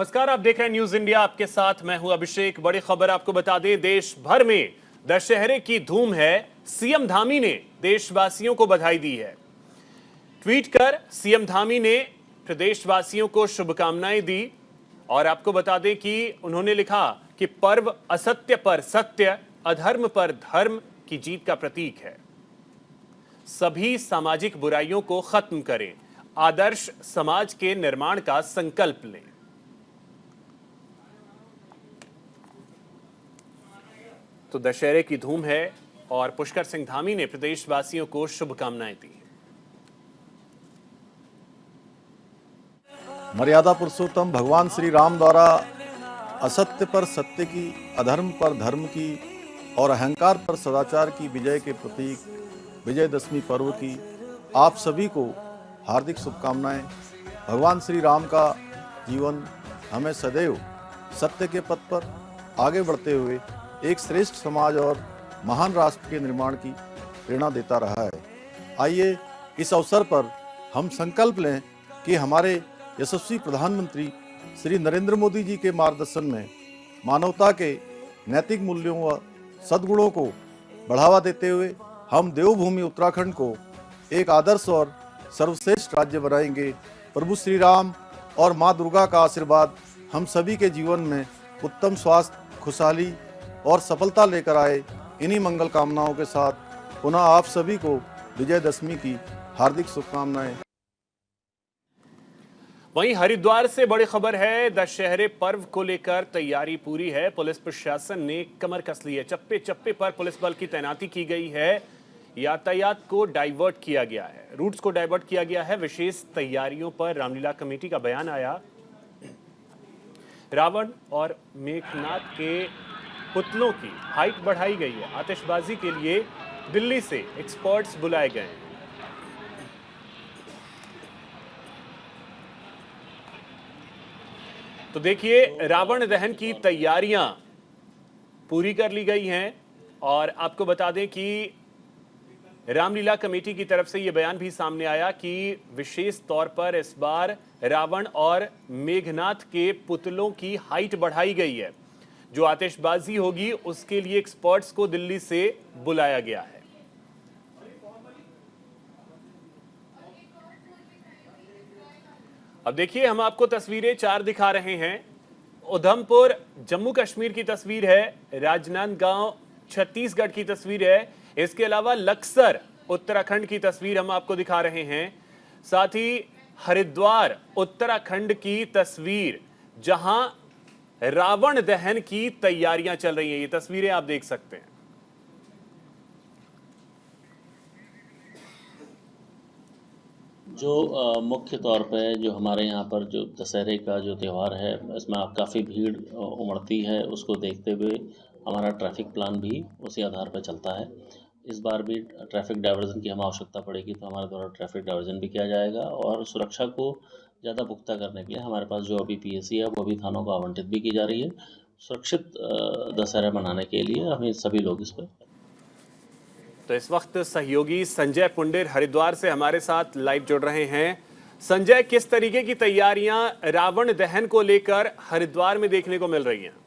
नमस्कार, आप देख रहे हैं न्यूज इंडिया। आपके साथ मैं हूं अभिषेक। बड़ी खबर आपको बता दें, देश भर में दशहरे की धूम है। सीएम धामी ने देशवासियों को बधाई दी है। ट्वीट कर सीएम धामी ने प्रदेशवासियों को शुभकामनाएं दी और आपको बता दें कि उन्होंने लिखा कि पर्व असत्य पर सत्य, अधर्म पर धर्म की जीत का प्रतीक है। सभी सामाजिक बुराइयों को खत्म करें, आदर्श समाज के निर्माण का संकल्प लें। तो दशहरे की धूम है और पुष्कर सिंह धामी ने प्रदेशवासियों को शुभकामनाएं दी। मर्यादा पुरुषोत्तम भगवान श्री राम द्वारा असत्य पर सत्य की, अधर्म पर धर्म की और अहंकार पर सदाचार की विजय के प्रतीक विजयदशमी पर्व की आप सभी को हार्दिक शुभकामनाएं। भगवान श्री राम का जीवन हमें सदैव सत्य के पथ पर आगे बढ़ते हुए एक श्रेष्ठ समाज और महान राष्ट्र के निर्माण की प्रेरणा देता रहा है। आइए इस अवसर पर हम संकल्प लें कि हमारे यशस्वी प्रधानमंत्री श्री नरेंद्र मोदी जी के मार्गदर्शन में मानवता के नैतिक मूल्यों व सद्गुणों को बढ़ावा देते हुए हम देवभूमि उत्तराखंड को एक आदर्श और सर्वश्रेष्ठ राज्य बनाएंगे। प्रभु श्री राम और माँ दुर्गा का आशीर्वाद हम सभी के जीवन में उत्तम स्वास्थ्य, खुशहाली और सफलता लेकर आए। इन्हीं मंगल कामनाओं के साथ पुनः आप सभी को विजयदशमी की हार्दिक शुभकामनाएं। वहीं हरिद्वार से बड़ी खबर है। दशहरे पर्व को लेकर तैयारी पूरी है। पुलिस प्रशासन ने कमर कस ली है। चप्पे चप्पे पर पुलिस बल की तैनाती की गई है। यातायात को डाइवर्ट किया गया है, रूट्स को डाइवर्ट किया गया है। विशेष तैयारियों पर रामलीला कमेटी का बयान आया। रावण और मेघनाथ के पुतलों की हाइट बढ़ाई गई है। आतिशबाजी के लिए दिल्ली से एक्सपर्ट्स बुलाए गए हैं। तो देखिए, रावण दहन की तैयारियां पूरी कर ली गई हैं और आपको बता दें कि रामलीला कमेटी की तरफ से यह बयान भी सामने आया कि विशेष तौर पर इस बार रावण और मेघनाथ के पुतलों की हाइट बढ़ाई गई है। जो आतिशबाजी होगी उसके लिए एक्सपर्ट्स को दिल्ली से बुलाया गया है। अब देखिए, हम आपको तस्वीरें 4 दिखा रहे हैं। उधमपुर जम्मू कश्मीर की तस्वीर है, राजनांदगांव छत्तीसगढ़ की तस्वीर है, इसके अलावा लक्सर उत्तराखंड की तस्वीर हम आपको दिखा रहे हैं। साथ ही हरिद्वार उत्तराखंड की तस्वीर, जहां रावण दहन की तैयारियां चल रही हैं। ये तस्वीरें आप देख सकते हैं। जो मुख्य तौर पे जो हमारे यहाँ पर जो दशहरे का जो त्यौहार है, इसमें काफ़ी भीड़ उमड़ती है। उसको देखते हुए हमारा ट्रैफिक प्लान भी उसी आधार पर चलता है। इस बार भी ट्रैफिक डाइवर्जन की हमें आवश्यकता पड़ेगी तो हमारे द्वारा ट्रैफिक डाइवर्जन भी किया जाएगा। और सुरक्षा को ज़्यादा पुख्ता करने के लिए हमारे पास जो अभी पीएसी है वो भी थानों को आवंटित भी की जा रही है। सुरक्षित दशहरा मनाने के लिए हमें सभी लोग इस पर। तो इस वक्त सहयोगी संजय पुंडेर हरिद्वार से हमारे साथ लाइव जुड़ रहे हैं। संजय, किस तरीके की तैयारियां रावण दहन को लेकर हरिद्वार में देखने को मिल रही हैं?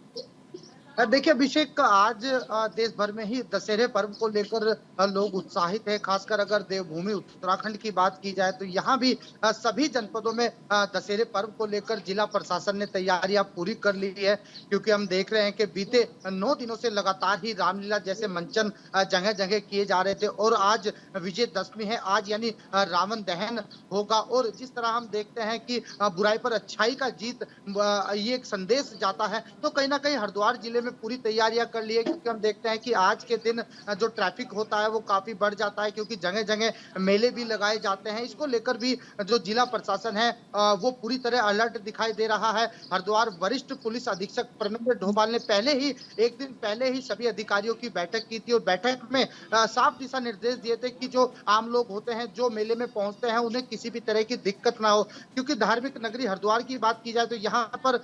देखिए अभिषेक, आज देश भर में ही दशहरे पर्व को लेकर लोग उत्साहित है। खासकर अगर देवभूमि उत्तराखंड की बात की जाए तो यहाँ भी सभी जनपदों में दशहरे पर्व को लेकर जिला प्रशासन ने तैयारियां पूरी कर ली है। क्योंकि हम देख रहे हैं कि बीते 9 दिनों से लगातार ही रामलीला जैसे मंचन जगह जगह किए जा रहे थे और आज विजयदशमी है। आज यानी रावण दहन होगा और जिस तरह हम देखते हैं कि बुराई पर अच्छाई का जीत, ये एक संदेश जाता है। तो कहीं ना कहीं हरिद्वार जिले में पूरी तैयारियां कर ली है। क्योंकि हम देखते हैं कि आज के दिन जो ट्रैफिक होता है वो काफी बढ़ जाता है, क्योंकि जगह जगह मेले भी लगाए जाते हैं। इसको लेकर भी जो जिला प्रशासन है वो पूरी तरह अलर्ट दिखाई दे रहा है। हरिद्वार वरिष्ठ पुलिस अधीक्षक परमेंद्र ढोभाल ने एक दिन पहले ही सभी अधिकारियों की बैठक की थी और बैठक में साफ दिशा निर्देश दिए थे कि जो आम लोग होते हैं, जो मेले में पहुंचते हैं, उन्हें किसी भी तरह की दिक्कत ना हो। क्योंकि धार्मिक नगरी हरिद्वार की बात की जाए तो यहाँ पर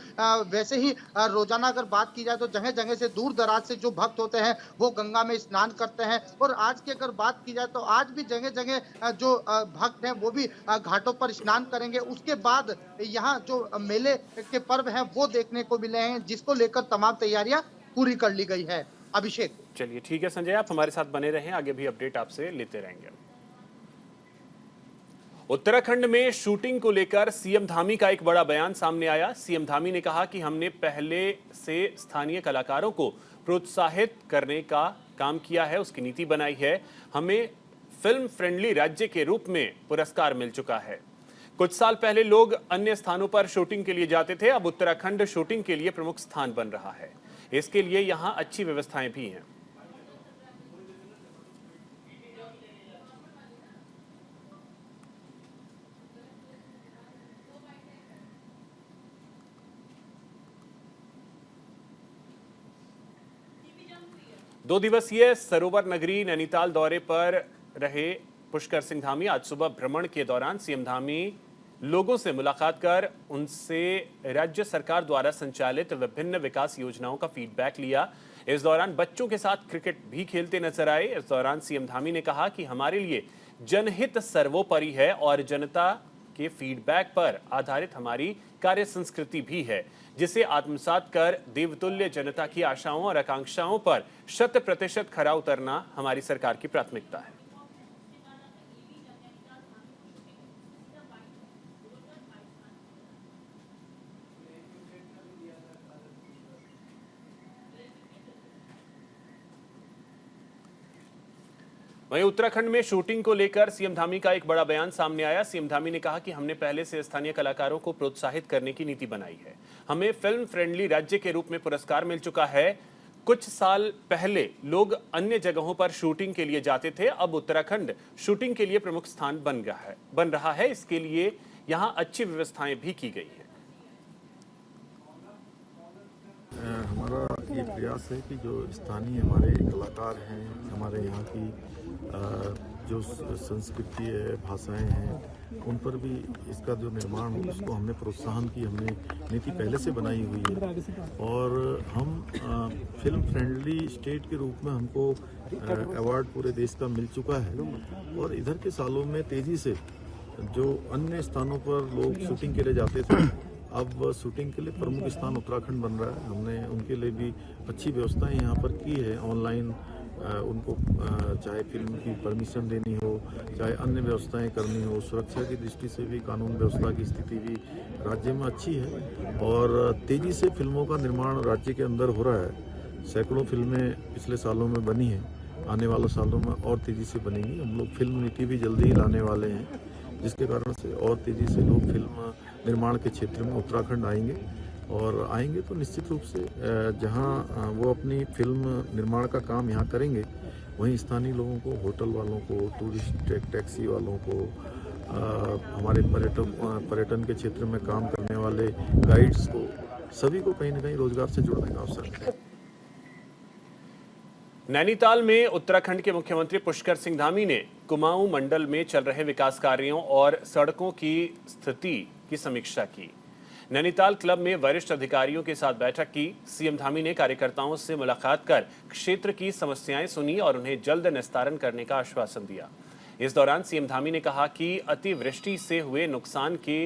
वैसे ही रोजाना अगर बात की जाए तो जगह जगह जगह से दूर दराज से जो भक्त होते हैं वो गंगा में स्नान करते हैं। और आज की अगर बात की जाए तो आज भी जगह जगह जो भक्त हैं वो भी घाटों पर स्नान करेंगे। उसके बाद यहाँ जो मेले के पर्व हैं वो देखने को मिले हैं, जिसको लेकर तमाम तैयारियां पूरी कर ली गई है। अभिषेक, चलिए ठीक है संजय, आप हमारे साथ बने रहें, आगे भी अपडेट आपसे लेते रहेंगे। उत्तराखंड में शूटिंग को लेकर सीएम धामी का एक बड़ा बयान सामने आया। सीएम धामी ने कहा कि हमने पहले से स्थानीय कलाकारों को प्रोत्साहित करने का काम किया है, उसकी नीति बनाई है। हमें फिल्म फ्रेंडली राज्य के रूप में पुरस्कार मिल चुका है। कुछ साल पहले लोग अन्य स्थानों पर शूटिंग के लिए जाते थे, अब उत्तराखंड शूटिंग के लिए प्रमुख स्थान बन रहा है। इसके लिए यहाँ अच्छी व्यवस्थाएं भी हैं। दो दिवसीय सरोवर नगरी नैनीताल दौरे पर रहे पुष्कर सिंह धामी आज सुबह भ्रमण के दौरान सीएम धामी लोगों से मुलाकात कर उनसे राज्य सरकार द्वारा संचालित विभिन्न विकास योजनाओं का फीडबैक लिया। इस दौरान बच्चों के साथ क्रिकेट भी खेलते नजर आए। इस दौरान सीएम धामी ने कहा कि हमारे लिए जनहित सर्वोपरि है और जनता के फीडबैक पर आधारित हमारी कार्य संस्कृति भी है, जिसे आत्मसात कर देवतुल्य जनता की आशाओं और आकांक्षाओं पर 100% खरा उतरना हमारी सरकार की प्राथमिकता है। वहीं उत्तराखंड में शूटिंग को लेकर सीएम धामी का एक बड़ा बयान सामने आया। सीएम धामी ने कहा कि हमने पहले से स्थानीय कलाकारों को प्रोत्साहित करने की नीति बनाई है। हमें फिल्म फ्रेंडली राज्य के रूप में पुरस्कार मिल चुका है। कुछ साल पहले लोग अन्य जगहों पर शूटिंग के लिए जाते थे, अब उत्तराखंड शूटिंग के लिए प्रमुख स्थान बन रहा है। इसके लिए यहाँ अच्छी व्यवस्थाएं भी की गई है। हमारा ये प्रयास है कि जो स्थानीय हमारे कलाकार हैं, हमारे यहाँ की जो संस्कृति है, भाषाएं हैं, उन पर भी इसका जो निर्माण हो उसको हमने प्रोत्साहन की हमने नीति पहले से बनाई हुई है। और हम फिल्म फ्रेंडली स्टेट के रूप में हमको अवार्ड पूरे देश का मिल चुका है। और इधर के सालों में तेज़ी से जो अन्य स्थानों पर लोग शूटिंग के लिए जाते थे, अब शूटिंग के लिए प्रमुख स्थान उत्तराखंड बन रहा है। हमने उनके लिए भी अच्छी व्यवस्थाएं यहाँ पर की है। ऑनलाइन उनको चाहे फिल्म की परमिशन देनी हो, चाहे अन्य व्यवस्थाएं करनी हो, सुरक्षा की दृष्टि से भी कानून व्यवस्था की स्थिति भी राज्य में अच्छी है। और तेज़ी से फिल्मों का निर्माण राज्य के अंदर हो रहा है। सैकड़ों फिल्में पिछले सालों में बनी हैं, आने वाले सालों में और तेज़ी से बनेंगी। हम लोग फिल्म नीति भी जल्दी ही लाने वाले हैं, जिसके कारण से और तेज़ी से लोग फिल्म निर्माण के क्षेत्र में उत्तराखंड आएंगे। और आएंगे तो निश्चित रूप से जहां वो अपनी फिल्म निर्माण का काम यहाँ करेंगे, वहीं स्थानीय लोगों को, होटल वालों को, टूरिस्ट टैक्सी वालों को, हमारे पर्यटन के क्षेत्र में काम करने वाले गाइड्स को, सभी को कहीं ना कहीं रोजगार से जुड़ने का अवसर है। नैनीताल में उत्तराखंड के मुख्यमंत्री पुष्कर सिंह धामी ने कुमाऊं मंडल में चल रहे विकास कार्यों और सड़कों की स्थिति की समीक्षा की। नैनीताल क्लब में वरिष्ठ अधिकारियों के साथ बैठक की। सीएम धामी ने कार्यकर्ताओं से मुलाकात कर क्षेत्र की समस्याएं सुनी और उन्हें जल्द निस्तारण करने का आश्वासन दिया। इस दौरान सीएम धामी ने कहा कि अतिवृष्टि से हुए नुकसान के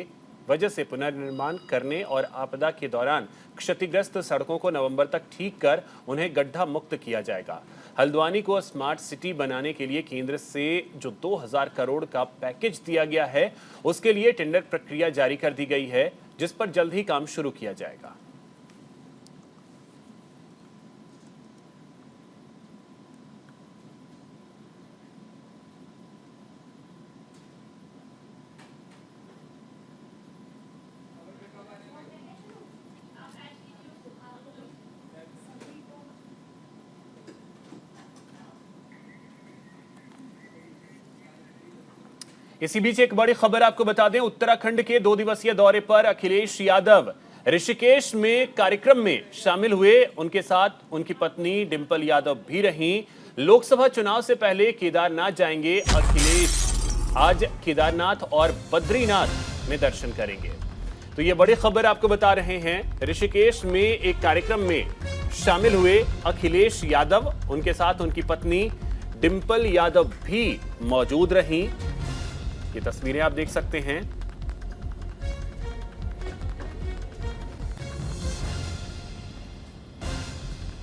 वजह से पुनर्निर्माण करने और आपदा के दौरान क्षतिग्रस्त सड़कों को नवंबर तक ठीक कर उन्हें गड्ढा मुक्त किया जाएगा। हल्द्वानी को स्मार्ट सिटी बनाने के लिए केंद्र से जो 2000 करोड़ का पैकेज दिया गया है, उसके लिए टेंडर प्रक्रिया जारी कर दी गई है, जिस पर जल्द ही काम शुरू किया जाएगा। इसी बीच एक बड़ी खबर आपको बता दें, उत्तराखंड के 2 दिवसीय दौरे पर अखिलेश यादव ऋषिकेश में कार्यक्रम में शामिल हुए। उनके साथ उनकी पत्नी डिंपल यादव भी रहीं। लोकसभा चुनाव से पहले केदारनाथ जाएंगे अखिलेश। आज केदारनाथ और बद्रीनाथ में दर्शन करेंगे। तो ये बड़ी खबर आपको बता रहे हैं। ऋषिकेश में एक कार्यक्रम में शामिल हुए अखिलेश यादव, उनके साथ उनकी पत्नी डिंपल यादव भी मौजूद रहीं। ये तस्वीरें आप देख सकते हैं।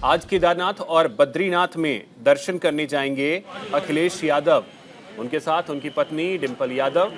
आज केदारनाथ और बद्रीनाथ में दर्शन करने जाएंगे अखिलेश यादव, उनके साथ उनकी पत्नी डिंपल यादव।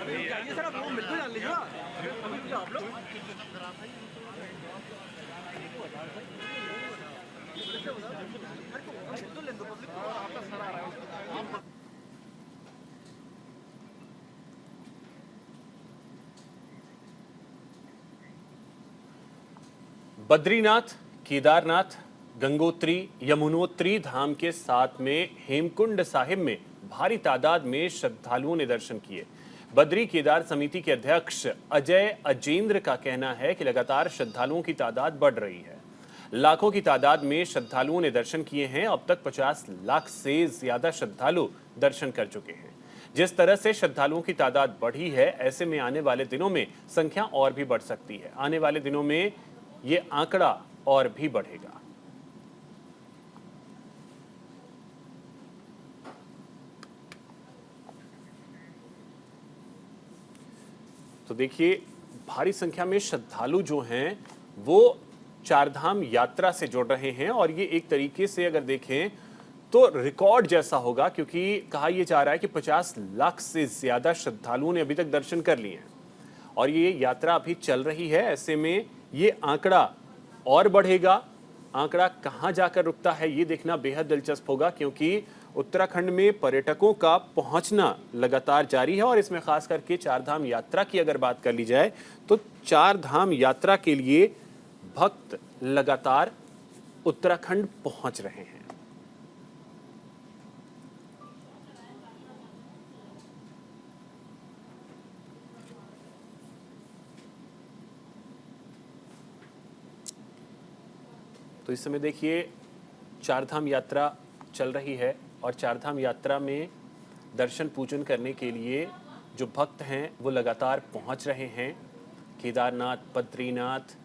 बद्रीनाथ, केदारनाथ, गंगोत्री, यमुनोत्री धाम के साथ में हेमकुंड साहिब में भारी तादाद में श्रद्धालुओं ने दर्शन किए। बद्री केदार समिति के अध्यक्ष अजय अजेंद्र का कहना है कि लगातार श्रद्धालुओं की तादाद बढ़ रही है। लाखों की तादाद में श्रद्धालुओं ने दर्शन किए हैं। अब तक 50 लाख से ज्यादा श्रद्धालु दर्शन कर चुके हैं। जिस तरह से श्रद्धालुओं की तादाद बढ़ी है, ऐसे में आने वाले दिनों में संख्या और भी बढ़ सकती है। आने वाले दिनों में ये आंकड़ा और भी बढ़ेगा। तो देखिए, भारी संख्या में श्रद्धालु जो हैं वो चारधाम यात्रा से जुड़ रहे हैं और ये एक तरीके से अगर देखें तो रिकॉर्ड जैसा होगा, क्योंकि कहा यह जा रहा है कि 50 लाख से ज्यादा श्रद्धालुओं ने अभी तक दर्शन कर लिए हैं और ये यात्रा अभी चल रही है। ऐसे में ये आंकड़ा और बढ़ेगा। आंकड़ा कहां जाकर रुकता है ये देखना बेहद दिलचस्प होगा, क्योंकि उत्तराखंड में पर्यटकों का पहुंचना लगातार जारी है और इसमें खास करके चारधाम यात्रा की अगर बात कर ली जाए तो चारधाम यात्रा के लिए भक्त लगातार उत्तराखंड पहुंच रहे हैं। तो इस समय देखिए, चारधाम यात्रा चल रही है और चारधाम यात्रा में दर्शन पूजन करने के लिए जो भक्त हैं वो लगातार पहुंच रहे हैं। केदारनाथ, बद्रीनाथ,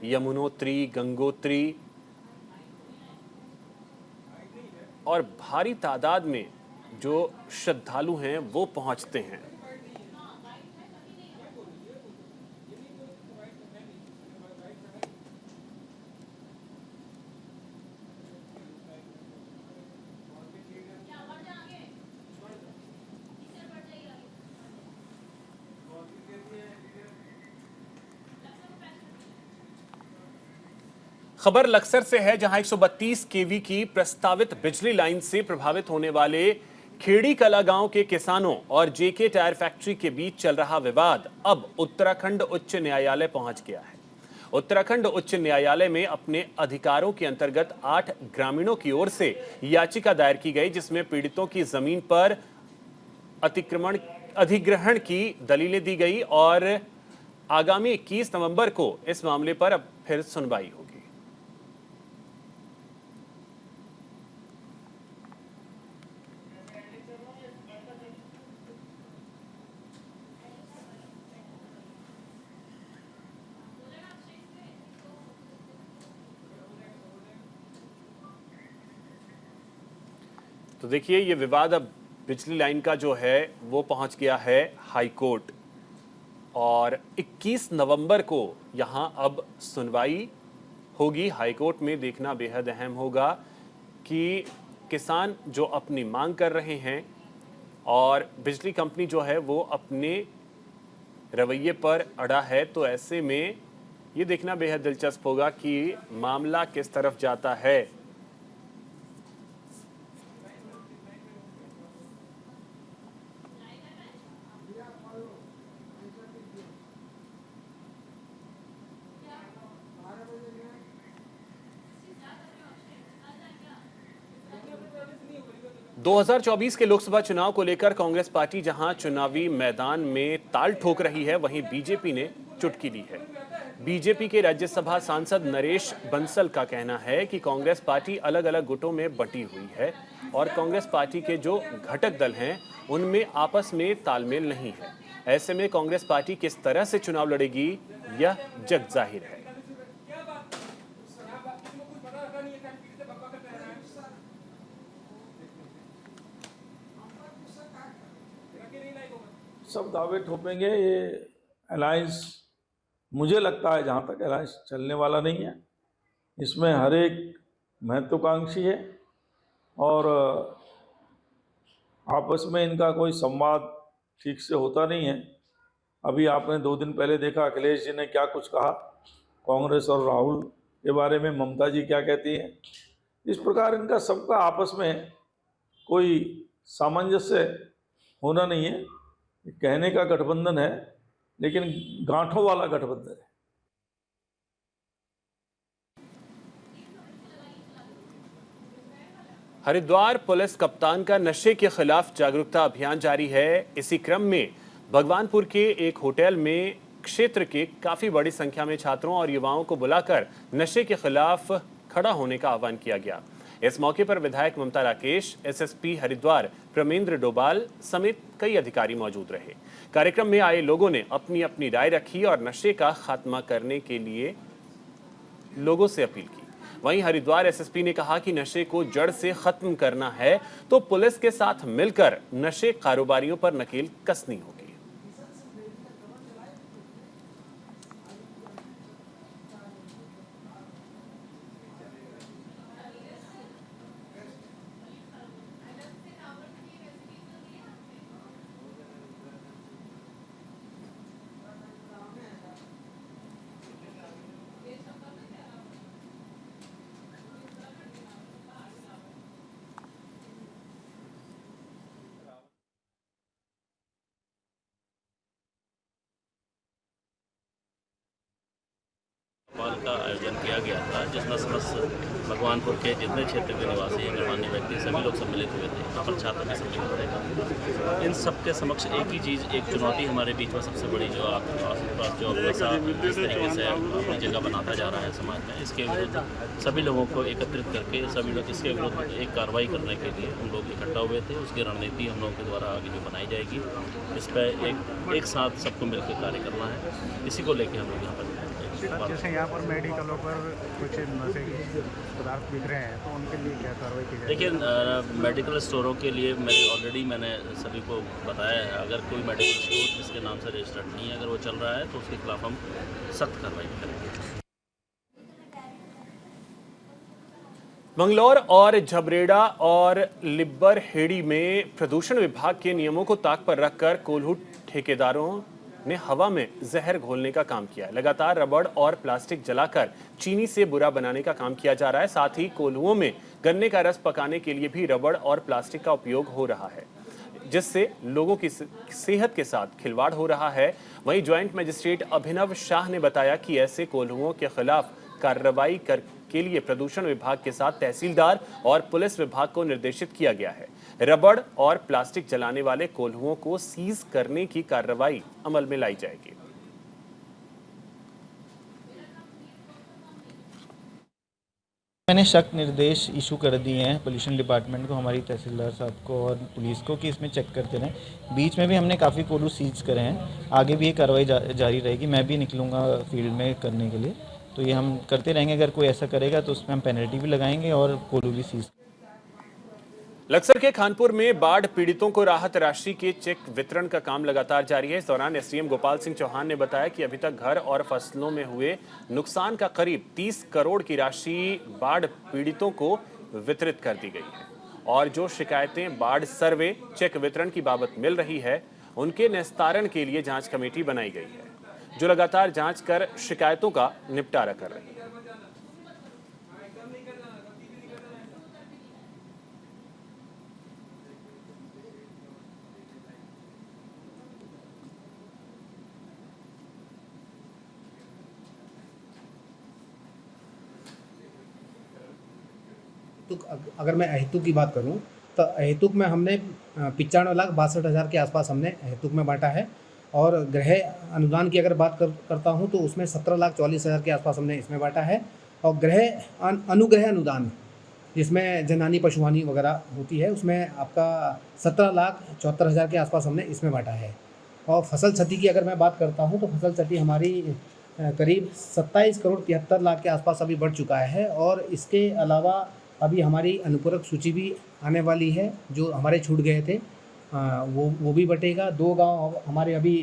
यमुनोत्री, गंगोत्री और भारी तादाद में जो श्रद्धालु हैं वो पहुंचते हैं। खबर लक्सर से है, जहां 132 केवी की प्रस्तावित बिजली लाइन से प्रभावित होने वाले खेड़ी कला गांव के किसानों और जेके टायर फैक्ट्री के बीच चल रहा विवाद अब उत्तराखंड उच्च न्यायालय पहुंच गया है। उत्तराखंड उच्च न्यायालय में अपने अधिकारों के अंतर्गत 8 ग्रामीणों की ओर से याचिका दायर की गई, जिसमें पीड़ितों की जमीन पर अधिग्रहण की दलीलें दी गई और आगामी 21 नवंबर को इस मामले पर अब फिर सुनवाई होगी। तो देखिए, ये विवाद अब बिजली लाइन का जो है वो पहुंच गया है हाई कोर्ट और 21 नवंबर को यहां अब सुनवाई होगी। हाई कोर्ट में देखना बेहद अहम होगा कि किसान जो अपनी मांग कर रहे हैं और बिजली कंपनी जो है वो अपने रवैये पर अड़ा है, तो ऐसे में ये देखना बेहद दिलचस्प होगा कि मामला किस तरफ जाता है। – 2024 के लोकसभा चुनाव को लेकर कांग्रेस पार्टी जहां चुनावी मैदान में ताल ठोक रही है, वहीं बीजेपी ने चुटकी ली है। बीजेपी के राज्यसभा सांसद नरेश बंसल का कहना है कि कांग्रेस पार्टी अलग अलग गुटों में बंटी हुई है और कांग्रेस पार्टी के जो घटक दल हैं उनमें आपस में तालमेल नहीं है। ऐसे में कांग्रेस पार्टी किस तरह से चुनाव लड़ेगी यह जग जाहिर है। सब दावे ठोपेंगे। ये अलायंस मुझे लगता है जहाँ तक अलायंस चलने वाला नहीं है। इसमें हर एक महत्वाकांक्षी है और आपस में इनका कोई संवाद ठीक से होता नहीं है। अभी आपने 2 दिन पहले देखा अखिलेश जी ने क्या कुछ कहा कांग्रेस और राहुल के बारे में, ममता जी क्या कहती हैं। इस प्रकार इनका सबका आपस में कोई सामंजस्य होना नहीं है। कहने का गठबंधन है लेकिन गांठों वाला गठबंधन है। हरिद्वार पुलिस कप्तान का नशे के खिलाफ जागरूकता अभियान जारी है। इसी क्रम में भगवानपुर के एक होटल में क्षेत्र के काफी बड़ी संख्या में छात्रों और युवाओं को बुलाकर नशे के खिलाफ खड़ा होने का आह्वान किया गया। इस मौके पर विधायक ममता राकेश, एसएसपी हरिद्वार प्रमेंद्र डोभाल समेत कई अधिकारी मौजूद रहे। कार्यक्रम में आए लोगों ने अपनी अपनी राय रखी और नशे का खात्मा करने के लिए लोगों से अपील की। वहीं हरिद्वार एसएसपी ने कहा कि नशे को जड़ से खत्म करना है तो पुलिस के साथ मिलकर नशे कारोबारियों पर नकेल कसनी होगी। पाल का आयोजन किया गया था जिसमें समस्त भगवानपुर के जितने क्षेत्र के निवासी गणमान्य व्यक्ति सभी लोग सम्मिलित हुए थे। यहाँ पर छात्र भी सम्मिलित थे। इन सब के समक्ष एक ही चीज़, एक चुनौती हमारे बीच में सबसे बड़ी जो आपके पास जो नशा जिस तरीके से अपनी जगह बनाता जा रहा है समाज में, इसके विरुद्ध सभी लोगों को एकत्रित करके सभी लोग इसके विरुद्ध एक कार्रवाई करने के लिए हम लोग इकट्ठा हुए थे। उसकी रणनीति हम लोगों के द्वारा आगे जो बनाई जाएगी, इस पर एक साथ सबको मिलकर कार्य करना है। इसी को लेकर हम लोग यहाँ पर जैसे यहाँ पर मेडिकलों पर कुछ नशे के पदार्थ बिक रहे हैं तो उनके लिए क्या कार्रवाई की जाएगी? देखिए, मेडिकल स्टोरों के लिए मैंने सभी को बताया है, अगर कोई मेडिकल स्टोर जिसके नाम से रजिस्टर्ड नहीं है, अगर वो चल रहा है तो उसके खिलाफ हम सख्त कार्रवाई करेंगे। मंगलौर और झबरेड़ा और लिब्बर हेड़ी में प्रदूषण विभाग के नियमों को ताक पर रखकर कोल्हू ठेकेदारों ने हवा में जहर घोलने का काम किया है। लगातार रबड़ और प्लास्टिक जलाकर चीनी से बुरा बनाने का काम किया जा रहा है। साथ ही कोल्हुओं में गन्ने का रस पकाने के लिए भी रबड़ और प्लास्टिक का उपयोग हो रहा है, जिससे लोगों की सेहत के साथ खिलवाड़ हो रहा है। वहीं ज्वाइंट मजिस्ट्रेट अभिनव शाह ने बताया कि ऐसे कोल्हुओं के खिलाफ कार्रवाई के लिए प्रदूषण विभाग के साथ तहसीलदार और पुलिस विभाग को निर्देशित किया गया है। रबड़ और प्लास्टिक जलाने वाले कोल्हुओं को सीज करने की कार्रवाई अमल में लाई जाएगी। मैंने सख्त निर्देश इशू कर दिए हैं पोल्यूशन डिपार्टमेंट को, हमारी तहसीलदार साहब को और पुलिस को कि इसमें चेक करते रहें। बीच में भी हमने काफ़ी कोल्हू सीज करे हैं, आगे भी ये कार्रवाई जारी रहेगी। मैं भी निकलूँगा फील्ड में करने के लिए, तो ये हम करते रहेंगे। अगर कोई ऐसा करेगा तो उसमें हम पेनल्टी भी लगाएंगे और कोल्हू भी सीज। लक्सर के खानपुर में बाढ़ पीड़ितों को राहत राशि के चेक वितरण का काम लगातार जारी है। इस दौरान एसडीएम गोपाल सिंह चौहान ने बताया कि अभी तक घर और फसलों में हुए नुकसान का करीब 30 करोड़ की राशि बाढ़ पीड़ितों को वितरित कर दी गई है और जो शिकायतें बाढ़ सर्वे चेक वितरण की बाबत मिल रही है, उनके निस्तारण के लिए जांच कमेटी बनाई गई है, जो लगातार जांच कर शिकायतों का निपटारा कर रही है। अगर मैं अहेतुक की बात करूं तो अहेतुक में हमने 95,62,000 के आसपास हमने अहेतुक में बांटा है और गृह अनुदान की अगर बात करता हूं तो उसमें 17,40,000 के आसपास हमने इसमें बांटा है और अनुग्रह अनुदान जिसमें जनानी पशुहानी वगैरह होती है उसमें आपका 17,74,000 के आसपास हमने इसमें बांटा है। और फसल क्षति की अगर मैं बात करता हूं तो फसल क्षति हमारी करीब 27 करोड़ 73 लाख के आसपास अभी बढ़ चुका है और इसके अलावा अभी हमारी अनुपूरक सूची भी आने वाली है जो हमारे छूट गए थे वो भी बटेगा। 2 गांव हमारे अभी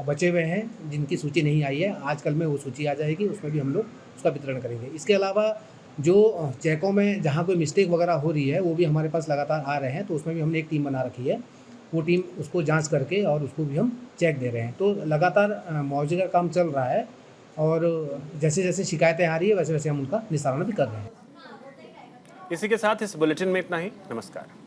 बचे हुए हैं जिनकी सूची नहीं आई है, आज कल में वो सूची आ जाएगी, उसमें भी हम लोग उसका वितरण करेंगे। इसके अलावा जो चेकों में जहाँ कोई मिस्टेक वगैरह हो रही है वो भी हमारे पास लगातार आ रहे हैं, तो उसमें भी हमने एक टीम बना रखी है, वो टीम उसको जांच करके और उसको भी हम चेक दे रहे हैं। तो लगातार मुआवजे का काम चल रहा है और जैसे जैसे शिकायतें आ रही है वैसे वैसे हम उनका निस्तारण भी कर रहे हैं। इसी के साथ इस बुलेटिन में इतना ही। नमस्कार।